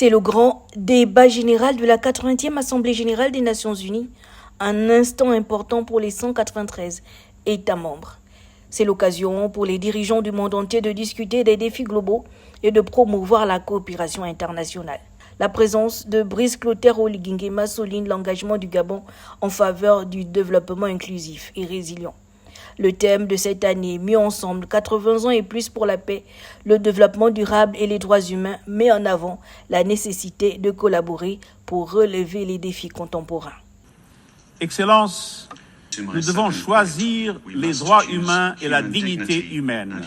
C'est le grand débat général de la 80e Assemblée générale des Nations unies, un instant important pour les 193 États membres. C'est l'occasion pour les dirigeants du monde entier de discuter des défis globaux et de promouvoir la coopération internationale. La présence de Brice Clotaire Oligui Nguema souligne l'engagement du Gabon en faveur du développement inclusif et résilient. Le thème de cette année, Mieux ensemble, 80 ans et plus pour la paix, le développement durable et les droits humains, met en avant la nécessité de collaborer pour relever les défis contemporains. Excellence, nous devons choisir les droits humains et la dignité humaine.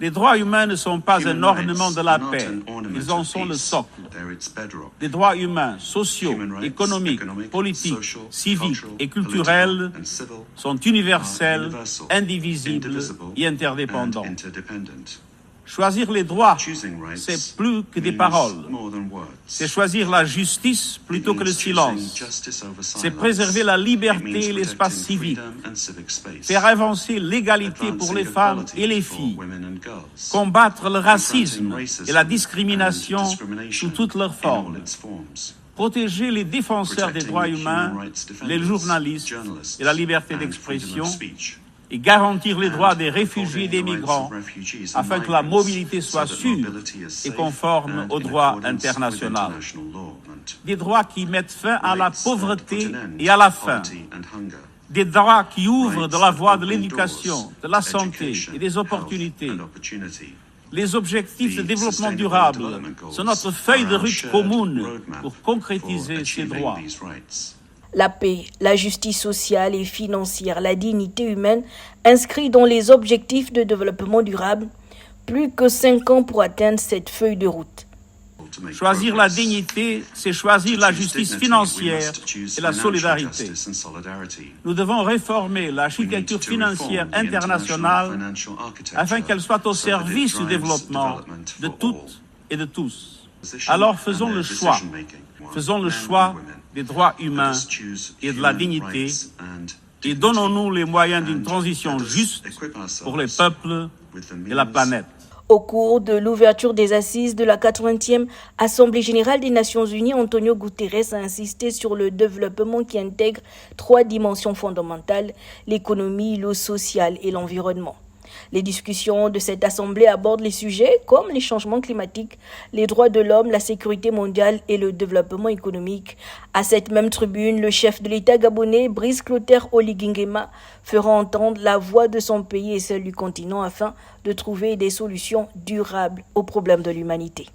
Les droits humains ne sont pas un ornement de la paix, ils en sont le socle. Les droits humains, sociaux, économiques, politiques, civiques et culturels sont universels, indivisibles et interdépendants. Choisir les droits, c'est plus que des paroles. C'est choisir la justice plutôt que le silence. C'est préserver la liberté et l'espace civique. Faire avancer l'égalité pour les femmes et les filles. Combattre le racisme et la discrimination sous toutes leurs formes. Protéger les défenseurs des droits humains, les journalistes et la liberté d'expression. Et garantir les droits des réfugiés et des migrants afin que la mobilité soit sûre et conforme au droit international. Des droits qui mettent fin à la pauvreté et à la faim. Des droits qui ouvrent de la voie de l'éducation, de la santé et des opportunités. Les objectifs de développement durable sont notre feuille de route commune pour concrétiser ces droits. La paix, la justice sociale et financière, la dignité humaine inscrits dans les objectifs de développement durable, plus que 5 ans pour atteindre cette feuille de route. Choisir la dignité, c'est choisir la justice financière et la solidarité. Nous devons réformer l'architecture financière internationale afin qu'elle soit au service du développement de toutes et de tous. Alors faisons le choix. Faisons le choix des droits humains et de la dignité et donnons-nous les moyens d'une transition juste pour les peuples et la planète. Au cours de l'ouverture des assises de la 80e Assemblée générale des Nations unies, Antonio Guterres a insisté sur le développement qui intègre 3 dimensions fondamentales, l'économie, le social et l'environnement. Les discussions de cette assemblée abordent les sujets comme les changements climatiques, les droits de l'homme, la sécurité mondiale et le développement économique. À cette même tribune, le chef de l'État gabonais, Brice Clotaire Oligui Nguema, fera entendre la voix de son pays et celle du continent afin de trouver des solutions durables aux problèmes de l'humanité.